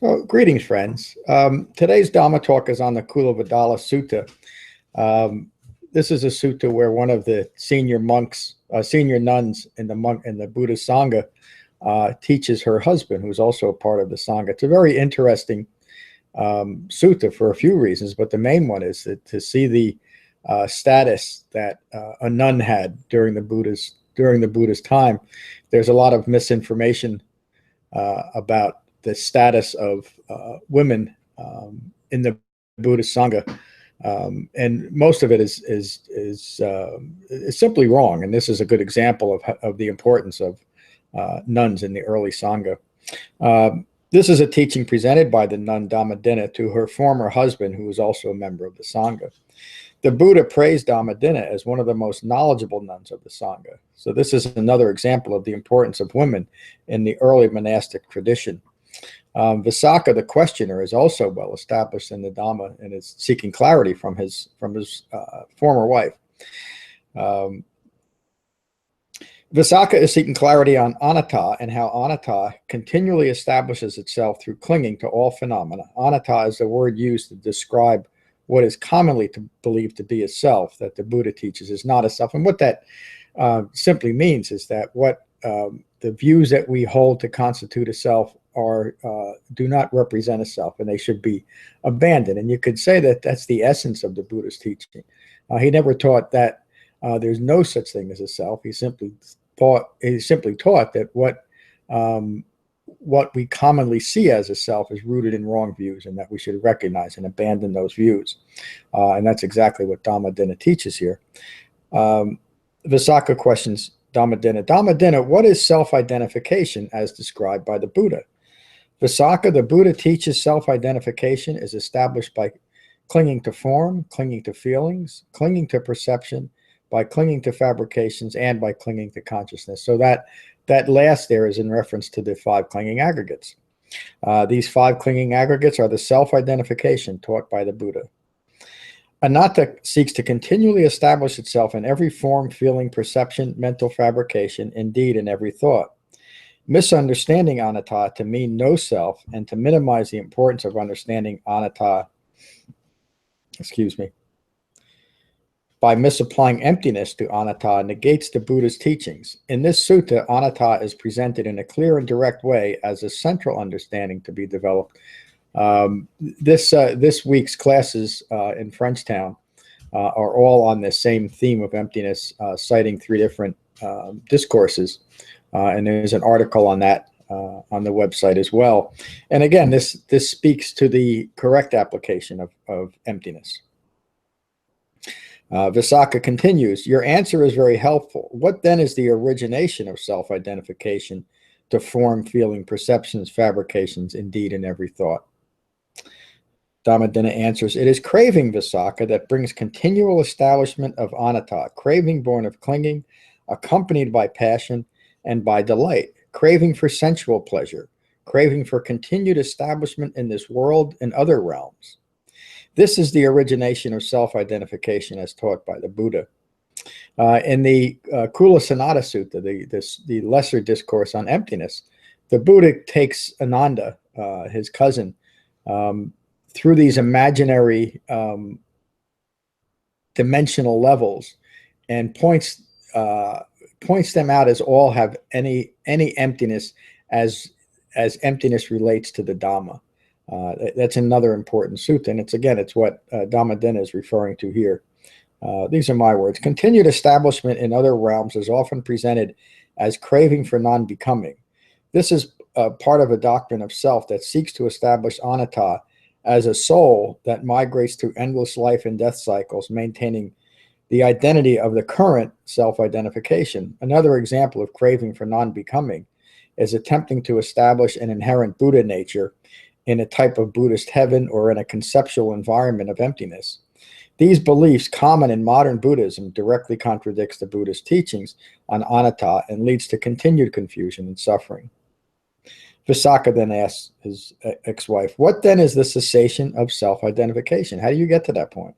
So, greetings, friends. Today's Dhamma talk is on the Culavedalla Sutta. This is a sutta where one of the senior nuns in the Buddhist Sangha, teaches her husband, who's also a part of the Sangha. It's a very interesting sutta for a few reasons, but the main one is to see the status that a nun had during the Buddha's time. There's a lot of misinformation about the status of women in the Buddhist Sangha, and most of it is simply wrong. And this is a good example of the importance of nuns in the early Sangha. This is a teaching presented by the nun Dhammadinna to her former husband, who was also a member of the Sangha. The Buddha praised Dhammadinna as one of the most knowledgeable nuns of the Sangha. So this is another example of the importance of women in the early monastic tradition. Visakha, the questioner, is also well established in the Dhamma and is seeking clarity from his former wife. Visakha is seeking clarity on anatta and how anatta continually establishes itself through clinging to all phenomena. Anatta is the word used to describe what is commonly believed to be a self, that the Buddha teaches is not a self. And what that simply means is that what the views that we hold to constitute a self do not represent a self, and they should be abandoned. And you could say that that's the essence of the Buddha's teaching. He never taught that there's no such thing as a self. He simply taught that what we commonly see as a self is rooted in wrong views, and that we should recognize and abandon those views. And that's exactly what Dhammadinna teaches here. Visakha questions Dhammadinna. Dhammadinna, what is self-identification as described by the Buddha? Visakha, the Buddha teaches self-identification is established by clinging to form, clinging to feelings, clinging to perception, by clinging to fabrications, and by clinging to consciousness. So that last there is in reference to the 5 clinging aggregates. These 5 clinging aggregates are the self-identification taught by the Buddha. Anatta seeks to continually establish itself in every form, feeling, perception, mental fabrication, indeed in every thought. Misunderstanding anatta to mean no self and to minimize the importance of understanding anatta, by misapplying emptiness to anatta negates the Buddha's teachings. In this sutta, anatta is presented in a clear and direct way as a central understanding to be developed. This week's classes in Frenchtown are all on the same theme of emptiness, citing 3 different discourses. And there's an article on that on the website as well. And again, this speaks to the correct application of emptiness. Visakha continues, your answer is very helpful. What then is the origination of self-identification to form, feeling, perceptions, fabrications, indeed in every thought? Dhammadinna answers, it is craving, Visakha, that brings continual establishment of anatta, craving born of clinging, accompanied by passion and by delight, craving for sensual pleasure, craving for continued establishment in this world and other realms. This is the origination of self-identification as taught by the Buddha. In the Culavedalla Sutta, the lesser discourse on emptiness, the Buddha takes Ananda, his cousin, through these imaginary dimensional levels and points them out as all have any emptiness as emptiness relates to the Dhamma. That's another important sutta, and it's what Dhammadinna is referring to here. These are my words. Continued establishment in other realms is often presented as craving for non-becoming. This is part of a doctrine of self that seeks to establish anatta as a soul that migrates through endless life and death cycles, maintaining the identity of the current self-identification. Another example of craving for non-becoming is attempting to establish an inherent Buddha nature in a type of Buddhist heaven or in a conceptual environment of emptiness. These beliefs, common in modern Buddhism, directly contradicts the Buddhist teachings on anatta and leads to continued confusion and suffering. Visakha then asks his ex-wife, what then is the cessation of self-identification? How do you get to that point?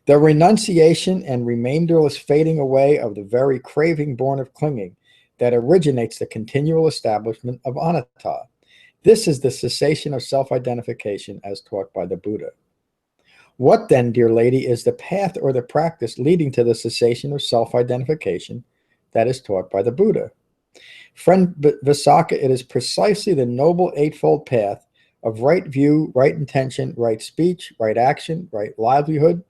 The renunciation and remainderless fading away of the very craving born of clinging that originates the continual establishment of anatta. This is the cessation of self-identification as taught by the Buddha. What then, dear lady, is the path or the practice leading to the cessation of self-identification that is taught by the Buddha? Friend Visakha, it is precisely the noble eightfold path of right view, right intention, right speech, right action, right livelihood,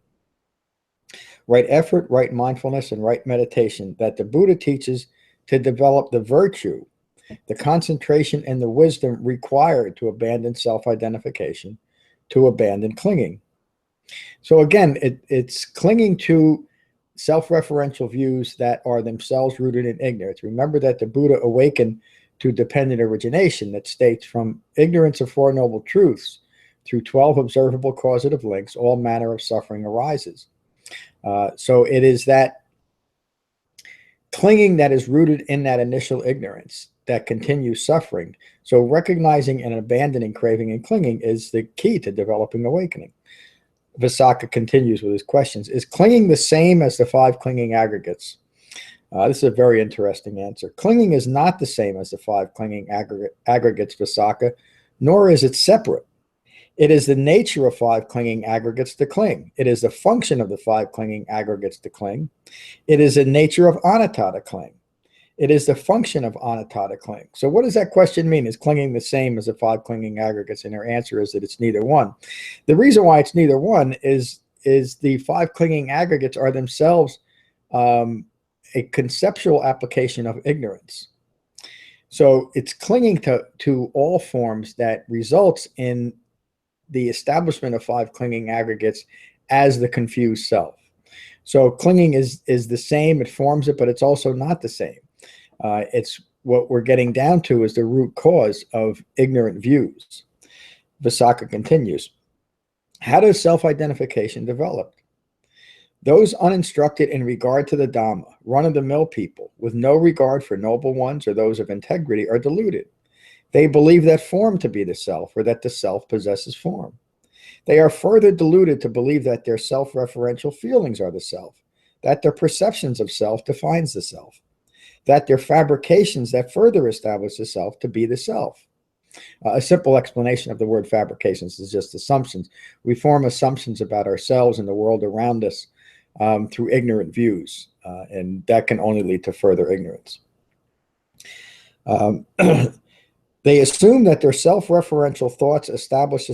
right effort, right mindfulness, and right meditation that the Buddha teaches to develop the virtue, the concentration, and the wisdom required to abandon self-identification, to abandon clinging. So again, it's clinging to self-referential views that are themselves rooted in ignorance. Remember that the Buddha awakened to dependent origination that states, from ignorance of Four Noble Truths through 12 observable causative links, all manner of suffering arises. So it is that clinging that is rooted in that initial ignorance that continues suffering. So recognizing and abandoning craving and clinging is the key to developing awakening. Visakha continues with his questions. Is clinging the same as the five clinging aggregates? This is a very interesting answer. Clinging is not the same as the five clinging aggregates, Visakha, nor is it separate. It is the nature of five clinging aggregates to cling. It is the function of the five clinging aggregates to cling. It is the nature of anatta to cling. It is the function of anatta to cling. So what does that question mean? Is clinging the same as the five clinging aggregates? And their answer is that it's neither one. The reason why it's neither one is the five clinging aggregates are themselves a conceptual application of ignorance. So it's clinging to all forms that results in the establishment of five clinging aggregates as the confused self. So clinging is the same, it forms it, but it's also not the same. It's what we're getting down to is the root cause of ignorant views. Visakha continues. How does self-identification develop? Those uninstructed in regard to the Dhamma, run-of-the-mill people, with no regard for noble ones or those of integrity, are deluded. They believe that form to be the self, or that the self possesses form. They are further deluded to believe that their self-referential feelings are the self, that their perceptions of self defines the self, that their fabrications that further establish the self to be the self. A simple explanation of the word fabrications is just assumptions. We form assumptions about ourselves and the world around us through ignorant views, and that can only lead to further ignorance. They assume that their self-referential thoughts establish a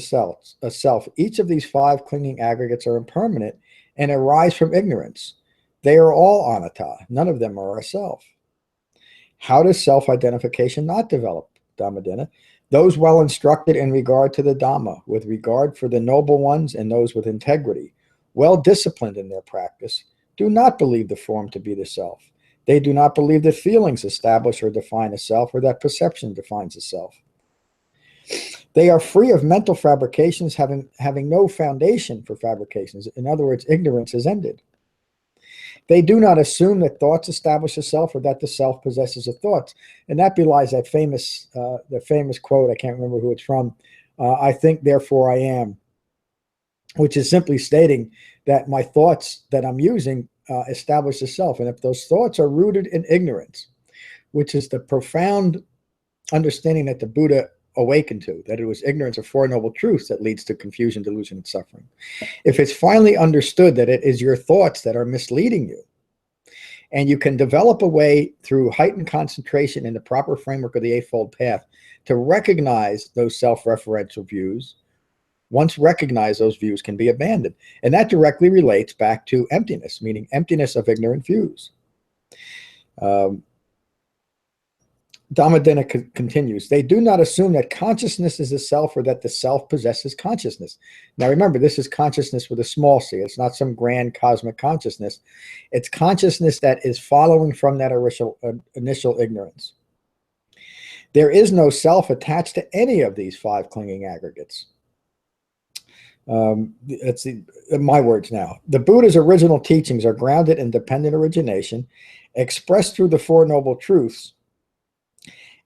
self. Each of these five clinging aggregates are impermanent and arise from ignorance. They are all anatta. None of them are a self. How does self-identification not develop, Dhammadinna? Those well instructed in regard to the Dhamma, with regard for the noble ones and those with integrity, well disciplined in their practice, do not believe the form to be the self. They do not believe that feelings establish or define a self, or that perception defines a self. They are free of mental fabrications, having no foundation for fabrications. In other words, ignorance is ended. They do not assume that thoughts establish a self, or that the self possesses a thought. And that belies that famous quote, I can't remember who it's from, I think, therefore I am, which is simply stating that my thoughts that I'm using establish a self. And if those thoughts are rooted in ignorance, which is the profound understanding that the Buddha awakened to, that it was ignorance of Four Noble Truths that leads to confusion, delusion, and suffering. If it's finally understood that it is your thoughts that are misleading you, and you can develop a way through heightened concentration in the proper framework of the Eightfold Path to recognize those self-referential views, once recognized, those views can be abandoned. And that directly relates back to emptiness, meaning emptiness of ignorant views. Dhammadinna continues, they do not assume that consciousness is the self, or that the self possesses consciousness. Now remember, this is consciousness with a small c. It's not some grand cosmic consciousness. It's consciousness that is following from that initial ignorance. There is no self attached to any of these five clinging aggregates. That's my words now. The Buddha's original teachings are grounded in dependent origination, expressed through the Four Noble Truths,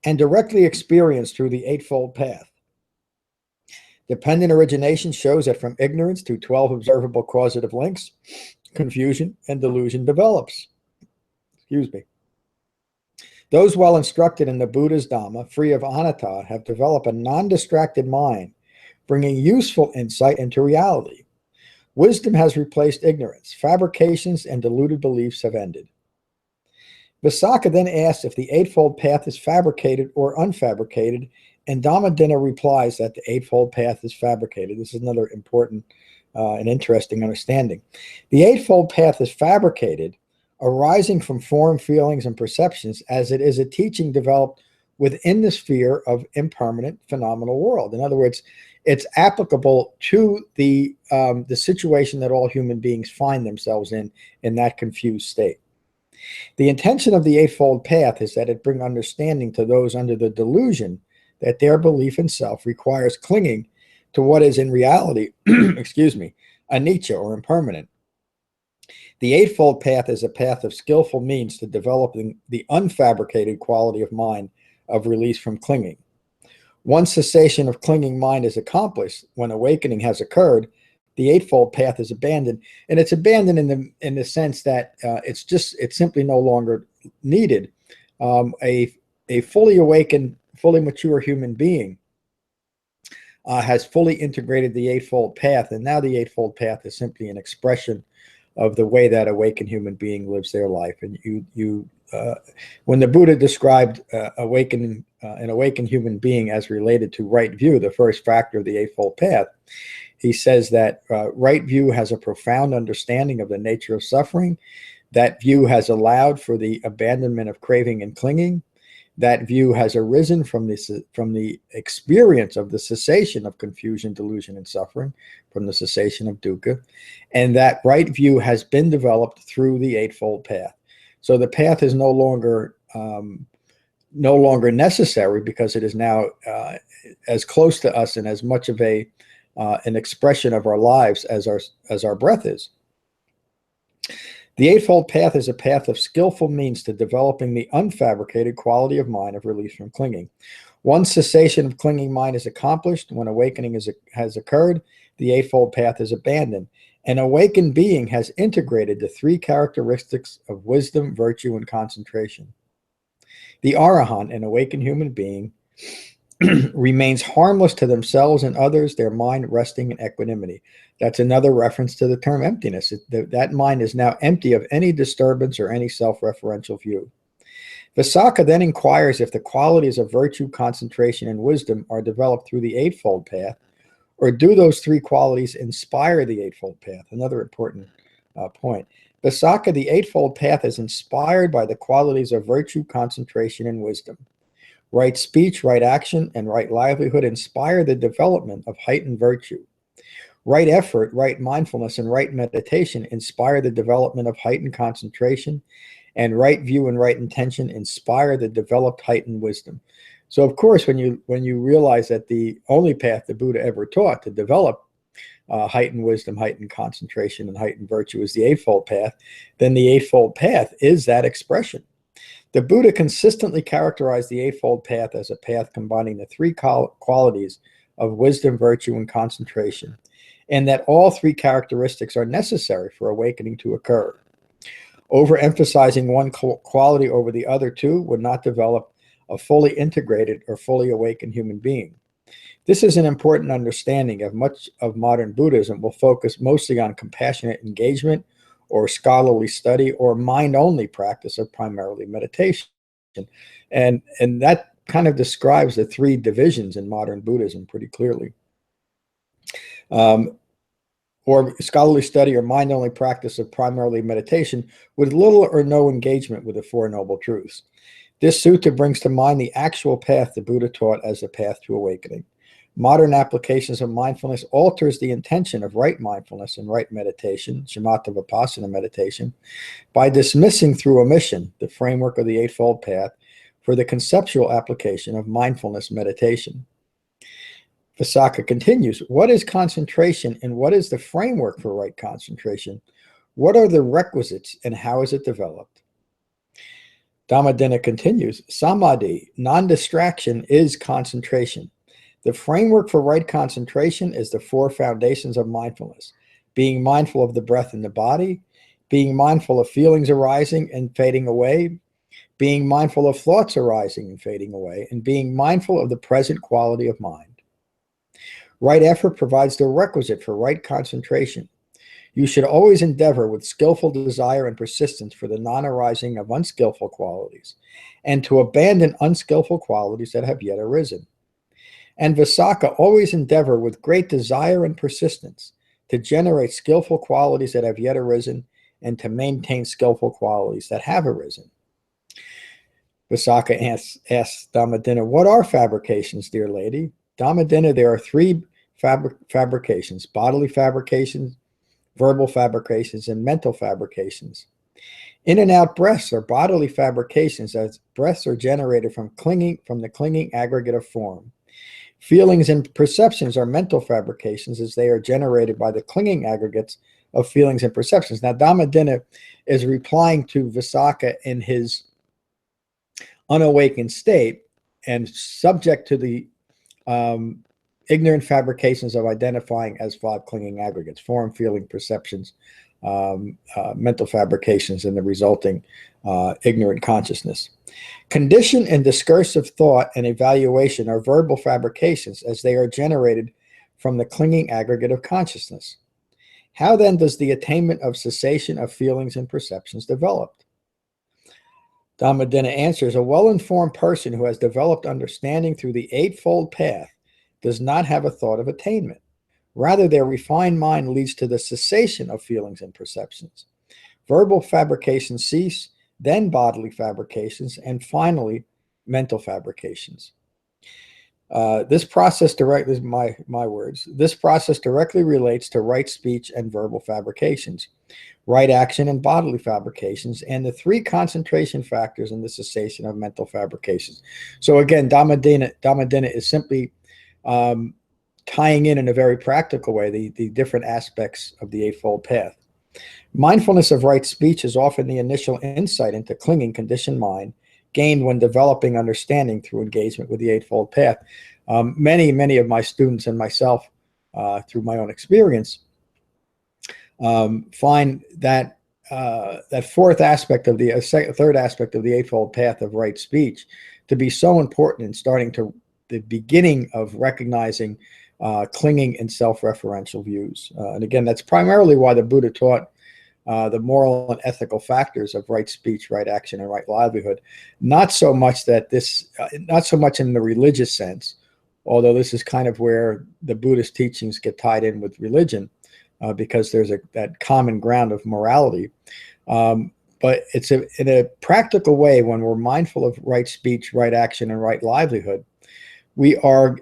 and directly experienced through the Eightfold Path. Dependent origination shows that from ignorance to 12 observable causative links, confusion and delusion develops. Excuse me. Those well instructed in the Buddha's Dhamma, free of anatta, have developed a non-distracted mind, bringing useful insight into reality. Wisdom has replaced ignorance. Fabrications and deluded beliefs have ended. Visakha then asks if the Eightfold Path is fabricated or unfabricated, and Dhammadinna replies that the Eightfold Path is fabricated. This is another important and interesting understanding. The Eightfold Path is fabricated, arising from form, feelings, and perceptions, as it is a teaching developed within the sphere of impermanent phenomenal world. In other words, it's applicable to the situation that all human beings find themselves in that confused state. The intention of the Eightfold Path is that it bring understanding to those under the delusion that their belief in self requires clinging to what is in reality, excuse me, anicca or impermanent. The Eightfold Path is a path of skillful means to developing the unfabricated quality of mind of release from clinging. Once cessation of clinging mind is accomplished, when awakening has occurred, the Eightfold Path is abandoned, and it's abandoned in the sense that it's simply no longer needed. A fully awakened, fully mature human being has fully integrated the Eightfold Path, and now the Eightfold Path is simply an expression of the way that awakened human being lives their life. And when the Buddha described an awakened human being as related to right view, the first factor of the Eightfold Path, he says that right view has a profound understanding of the nature of suffering. That view has allowed for the abandonment of craving and clinging. That view has arisen from the experience of the cessation of confusion, delusion, and suffering, from the cessation of dukkha. And that right view has been developed through the Eightfold Path. So the path is no longer necessary, because it is now as close to us and as much of an expression of our lives as our breath is. The Eightfold Path is a path of skillful means to developing the unfabricated quality of mind of release from clinging. Once cessation of clinging mind is accomplished, when awakening has occurred, the Eightfold Path is abandoned. An awakened being has integrated the three characteristics of wisdom, virtue, and concentration. The Arahant, an awakened human being, remains harmless to themselves and others, their mind resting in equanimity. That's another reference to the term emptiness. That mind is now empty of any disturbance or any self-referential view. Visakha then inquires if the qualities of virtue, concentration, and wisdom are developed through the Eightfold Path, or do those three qualities inspire the Eightfold Path? Another important point. Visakha, the Eightfold Path is inspired by the qualities of virtue, concentration, and wisdom. Right speech, right action, and right livelihood inspire the development of heightened virtue. Right effort, right mindfulness, and right meditation inspire the development of heightened concentration, and right view and right intention inspire the developed heightened wisdom. So, of course, when you realize that the only path the Buddha ever taught to develop heightened wisdom, heightened concentration, and heightened virtue is the Eightfold Path, then the Eightfold Path is that expression. The Buddha consistently characterized the Eightfold Path as a path combining the three qualities of wisdom, virtue, and concentration, and that all three characteristics are necessary for awakening to occur. Overemphasizing one quality over the other two would not develop a fully integrated or fully awakened human being. This is an important understanding of much of modern Buddhism will focus mostly on compassionate engagement or scholarly study or mind-only practice of primarily meditation. And that kind of describes the three divisions in modern Buddhism pretty clearly. Or scholarly study or mind-only practice of primarily meditation with little or no engagement with the Four Noble Truths. This sutta brings to mind the actual path the Buddha taught as the path to awakening. Modern applications of mindfulness alters the intention of right mindfulness and right meditation, shamatha vipassana meditation, by dismissing through omission the framework of the Eightfold Path for the conceptual application of mindfulness meditation. Visakha continues, what is concentration and what is the framework for right concentration? What are the requisites and how is it developed? Dhammadinna continues, samadhi, non-distraction, is concentration. The framework for right concentration is the four foundations of mindfulness: being mindful of the breath in the body, being mindful of feelings arising and fading away, being mindful of thoughts arising and fading away, and being mindful of the present quality of mind. Right effort provides the requisite for right concentration. You should always endeavor with skillful desire and persistence for the non-arising of unskillful qualities, and to abandon unskillful qualities that have yet arisen. And Visakha, always endeavor with great desire and persistence to generate skillful qualities that have yet arisen, and to maintain skillful qualities that have arisen. Visakha asks Dhammadinna, what are fabrications, dear lady? Dhammadinna, there are three fabrications: bodily fabrications, verbal fabrications, and mental fabrications. In and out breaths are bodily fabrications, as breaths are generated from the clinging aggregate of form. Feelings and perceptions are mental fabrications, as they are generated by the clinging aggregates of feelings and perceptions. Now, Dhammadinna is replying to Visakha in his unawakened state and subject to the ignorant fabrications of identifying as five clinging aggregates: form, feeling, perceptions, mental fabrications, and the resulting ignorant consciousness. Condition and discursive thought and evaluation are verbal fabrications, as they are generated from the clinging aggregate of consciousness. How then does the attainment of cessation of feelings and perceptions develop? Dhammadinna answers, a well-informed person who has developed understanding through the Eightfold Path does not have a thought of attainment. Rather, their refined mind leads to the cessation of feelings and perceptions. Verbal fabrications cease, then bodily fabrications, and finally mental fabrications. This process directly relates to right speech and verbal fabrications, right action and bodily fabrications, and the three concentration factors in the cessation of mental fabrications. So again, Dhammadinna is simply tying in a very practical way the different aspects of the Eightfold Path. Mindfulness of right speech is often the initial insight into clinging conditioned mind, gained when developing understanding through engagement with the Eightfold Path. Many of my students and myself, through my own experience, find that third aspect of the Eightfold Path of right speech to be so important in starting to the beginning of recognizing clinging and self-referential views. And again, that's primarily why the Buddha taught the moral and ethical factors of right speech, right action, and right livelihood. Not so much in the religious sense, although this is kind of where the Buddhist teachings get tied in with religion, because there's that common ground of morality. But it's in a practical way, when we're mindful of right speech, right action, and right livelihood, we are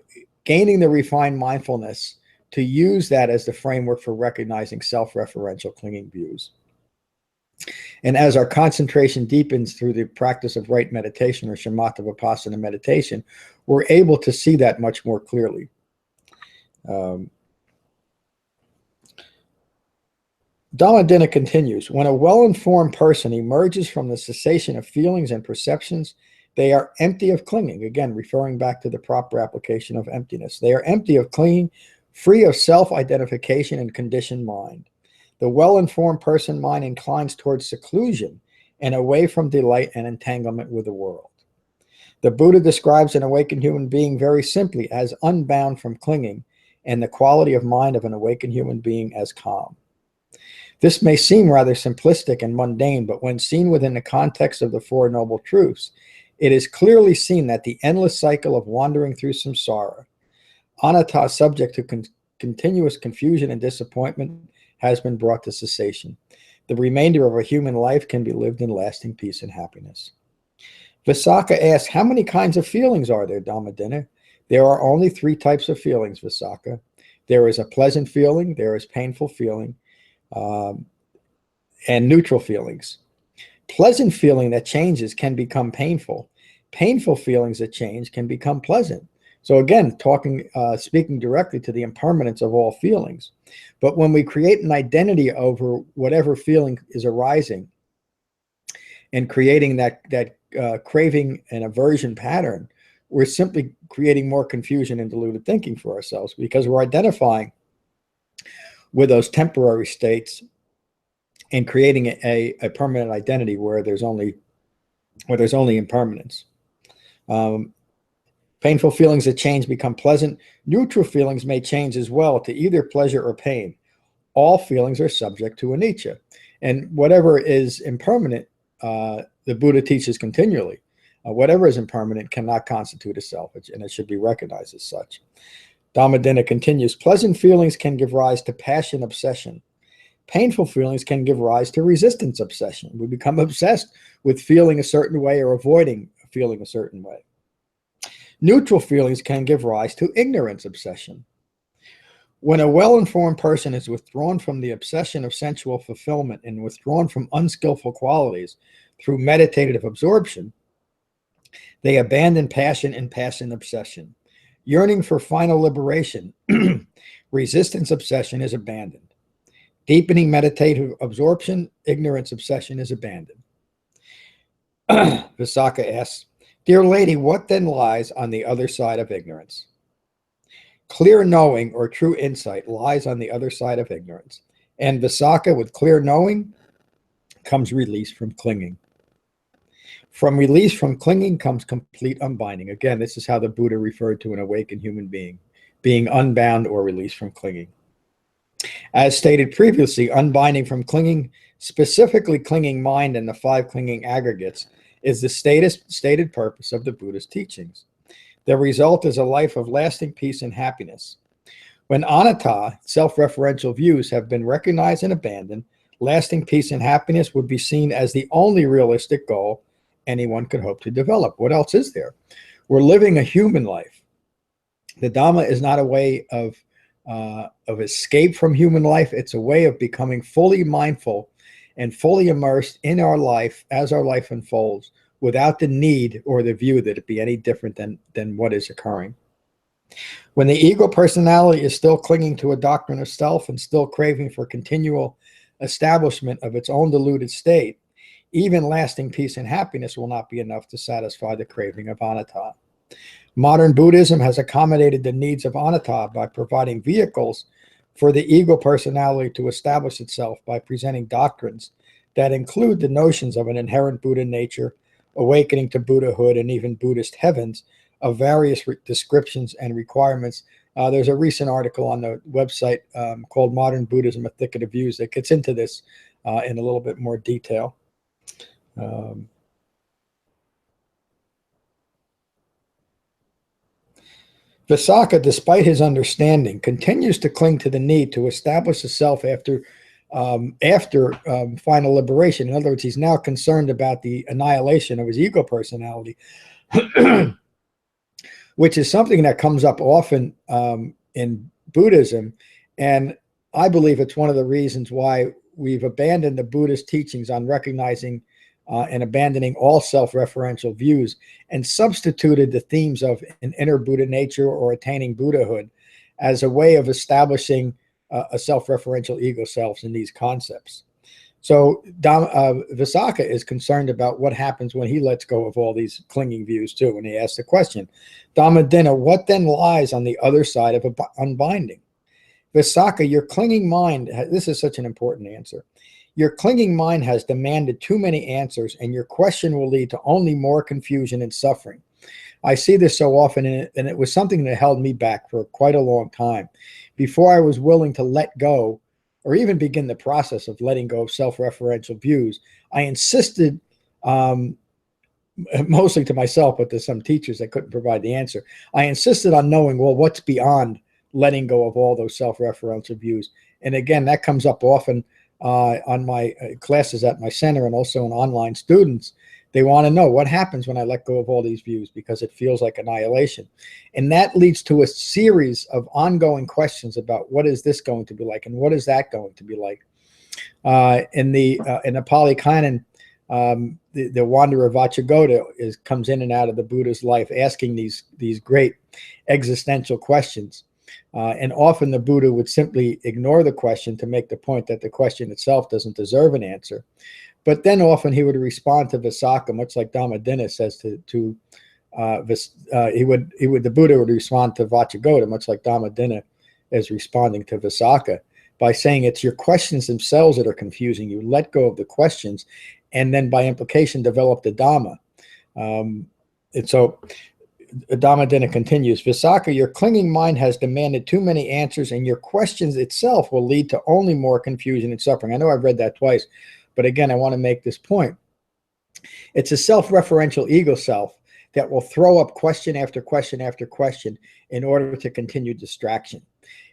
gaining the refined mindfulness to use that as the framework for recognizing self-referential clinging views. And as our concentration deepens through the practice of right meditation or shamatha vipassana meditation, we're able to see that much more clearly. Dhammadinna continues, when a well-informed person emerges from the cessation of feelings and perceptions, they are empty of clinging. Again, referring back to the proper application of emptiness. They are empty of clinging, free of self-identification and conditioned mind. The well-informed person mind inclines towards seclusion and away from delight and entanglement with the world. The Buddha describes an awakened human being very simply as unbound from clinging, and the quality of mind of an awakened human being as calm. This may seem rather simplistic and mundane, but when seen within the context of the Four Noble Truths, it is clearly seen that the endless cycle of wandering through samsara, anatta, subject to continuous confusion and disappointment, has been brought to cessation. The remainder of a human life can be lived in lasting peace and happiness. Visakha asks, how many kinds of feelings are there, Dhammadinna? There are only three types of feelings, Visakha. There is a pleasant feeling, there is painful feeling, and neutral feelings. Pleasant feeling that changes can become painful. Painful feelings that change can become pleasant. So again, speaking directly to the impermanence of all feelings. But when we create an identity over whatever feeling is arising and creating that craving and aversion pattern, we're simply creating more confusion and deluded thinking for ourselves, because we're identifying with those temporary states and creating a permanent identity where there's only where there's only impermanence. Painful feelings that change become pleasant. Neutral feelings may change as well to either pleasure or pain. All feelings are subject to anicca. And whatever is impermanent, the Buddha teaches continually. Whatever is impermanent cannot constitute a self, and it should be recognized as such. Dhammadinna continues, pleasant feelings can give rise to passion obsession. Painful feelings can give rise to resistance obsession. We become obsessed with feeling a certain way or avoiding feeling a certain way. Neutral feelings can give rise to ignorance obsession. When a well-informed person is withdrawn from the obsession of sensual fulfillment and withdrawn from unskillful qualities through meditative absorption, they abandon passion and passion obsession. Yearning for final liberation, resistance obsession is abandoned. Deepening meditative absorption, ignorance obsession is abandoned. Visakha asks, dear lady, what then lies on the other side of ignorance? Clear knowing or true insight lies on the other side of ignorance. And Visakha, with clear knowing comes release from clinging. From release from clinging comes complete unbinding. Again, this is how the Buddha referred to an awakened human being unbound or released from clinging. As stated previously, unbinding from clinging, specifically clinging mind and the 5 clinging aggregates, is the stated purpose of the Buddha's teachings. The result is a life of lasting peace and happiness. When anatta, self-referential views, have been recognized and abandoned, lasting peace and happiness would be seen as the only realistic goal anyone could hope to develop. What else is there? We're living a human life. The Dhamma is not a way of escape from human life. It's a way of becoming fully mindful and fully immersed in our life as our life unfolds, without the need or the view that it be any different than what is occurring. When the ego personality is still clinging to a doctrine of self and still craving for continual establishment of its own deluded state, even lasting peace and happiness will not be enough to satisfy the craving of anatta. Modern Buddhism has accommodated the needs of anatta by providing vehicles for the ego personality to establish itself by presenting doctrines that include the notions of an inherent Buddha nature, awakening to Buddhahood, and even Buddhist heavens of various descriptions and requirements. There's a recent article on the website called Modern Buddhism, A Thicket of Views that gets into this in a little bit more detail. Visakha, despite his understanding, continues to cling to the need to establish a self after final liberation. In other words, he's now concerned about the annihilation of his ego personality, which is something that comes up often in Buddhism. And I believe it's one of the reasons why we've abandoned the Buddhist teachings on recognizing and abandoning all self-referential views and substituted the themes of an inner Buddha nature or attaining Buddhahood as a way of establishing a self-referential ego selves in these concepts. So Visakha is concerned about what happens when he lets go of all these clinging views too. And he asks the question, Dhammadinna, what then lies on the other side of unbinding? Visakha, your clinging mind, this is such an important answer. Your clinging mind has demanded too many answers, and your question will lead to only more confusion and suffering. I see this so often, and it was something that held me back for quite a long time. Before I was willing to let go, or even begin the process of letting go of self-referential views, I insisted, mostly to myself, but to some teachers that couldn't provide the answer, I insisted on knowing, well, what's beyond letting go of all those self-referential views. And again, that comes up often on my classes at my center and also in online students. They want to know what happens when I let go of all these views, because it feels like annihilation. And that leads to a series of ongoing questions about what is this going to be like and what is that going to be like. In the Pali Canon, the wanderer Vacchagotta comes in and out of the Buddha's life asking these great existential questions. And often the Buddha would simply ignore the question to make the point that the question itself doesn't deserve an answer. But then often he would respond to Visakha, much like Dhammadinna says the Buddha would respond to Vacchagotta, much like Dhammadinna is responding to Visakha, by saying it's your questions themselves that are confusing you. Let go of the questions, and then by implication develop the Dhamma. And so Dhammadinna continues, Visakha, your clinging mind has demanded too many answers, and your questions itself will lead to only more confusion and suffering. I know I've read that twice, but again, I want to make this point. It's a self-referential ego self that will throw up question after question after question in order to continue distraction.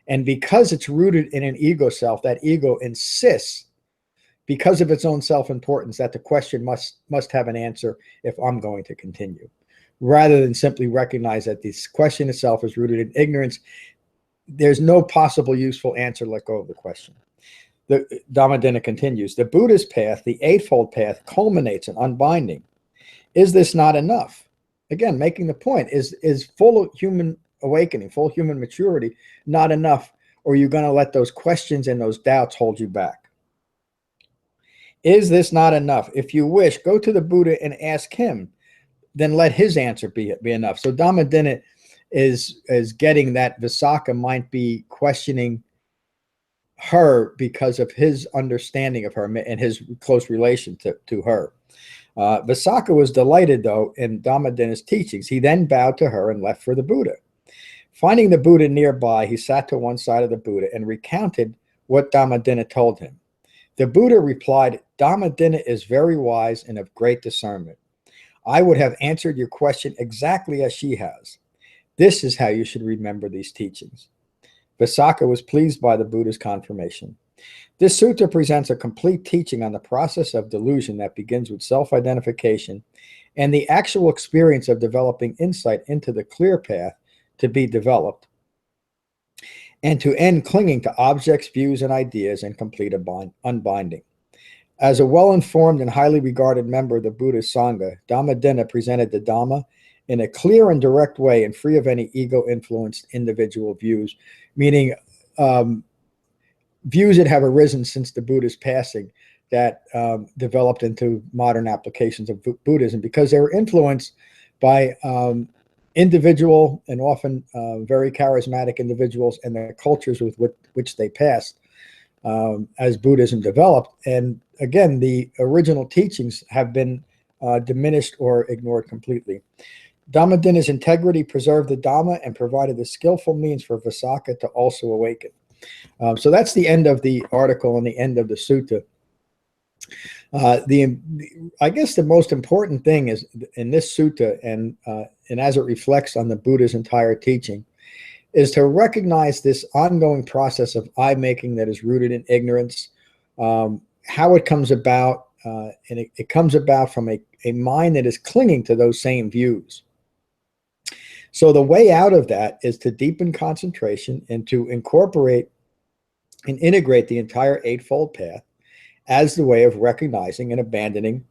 And because it's rooted in an ego self, that ego insists, because of its own self-importance, that the question must have an answer if I'm going to continue, rather than simply recognize that this question itself is rooted in ignorance. There's no possible useful answer. Let go of the question. The Dhammadinna continues, the Buddha's path, the Eightfold Path, culminates in unbinding. Is this not enough? Again, making the point, is full human awakening, full human maturity not enough, or are you going to let those questions and those doubts hold you back? Is this not enough? If you wish, go to the Buddha and ask him, then let his answer be enough. So Dhammadinna is getting that Visakha might be questioning her because of his understanding of her and his close relation to her. Visakha was delighted, though, in Dhammadinna's teachings. He then bowed to her and left for the Buddha. Finding the Buddha nearby, he sat to one side of the Buddha and recounted what Dhammadinna told him. The Buddha replied, Dhammadinna is very wise and of great discernment. I would have answered your question exactly as she has. This is how you should remember these teachings. Visakha was pleased by the Buddha's confirmation. This sutta presents a complete teaching on the process of delusion that begins with self-identification and the actual experience of developing insight into the clear path to be developed, and to end clinging to objects, views, and ideas and complete unbinding. As a well-informed and highly regarded member of the Buddhist Sangha, Dhammadinna presented the Dhamma in a clear and direct way and free of any ego-influenced individual views, meaning views that have arisen since the Buddha's passing that developed into modern applications of Buddhism, because they were influenced by individual and often very charismatic individuals and the cultures with which they passed as Buddhism developed. And again, the original teachings have been diminished or ignored completely. Dhammadinna's integrity preserved the Dhamma and provided the skillful means for Visakha to also awaken. So that's the end of the article and the end of the sutta. I guess the most important thing is in this sutta, and as it reflects on the Buddha's entire teaching, is to recognize this ongoing process of I-making that is rooted in ignorance, how it comes about, and it comes about from a mind that is clinging to those same views. So the way out of that is to deepen concentration and to incorporate and integrate the entire Eightfold Path as the way of recognizing and abandoning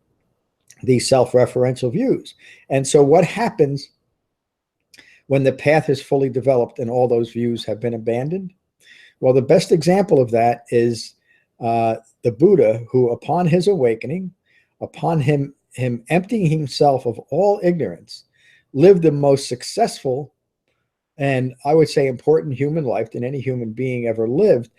these self-referential views. And so what happens when the path is fully developed and all those views have been abandoned? Well, the best example of that is the Buddha, who upon his awakening, upon him emptying himself of all ignorance, lived the most successful and I would say important human life than any human being ever lived.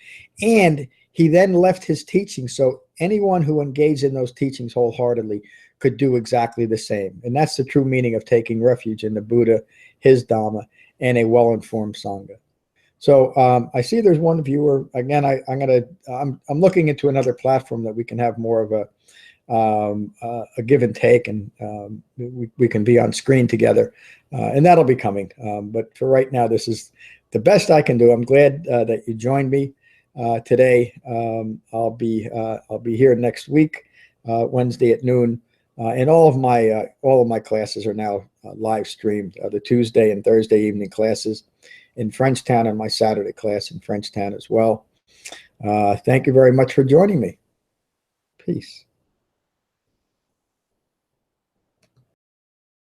And he then left his teachings, so anyone who engaged in those teachings wholeheartedly could do exactly the same. And that's the true meaning of taking refuge in the Buddha, his Dhamma, and a well-informed Sangha. So I see there's one viewer. Again, I'm looking into another platform that we can have more of a give and take, and we can be on screen together, and that'll be coming. But for right now, this is the best I can do. I'm glad that you joined me today. I'll be here next week, Wednesday at noon, and all of my classes are now live streamed. The Tuesday and Thursday evening classes in Frenchtown, and my Saturday class in Frenchtown as well. Thank you very much for joining me. Peace.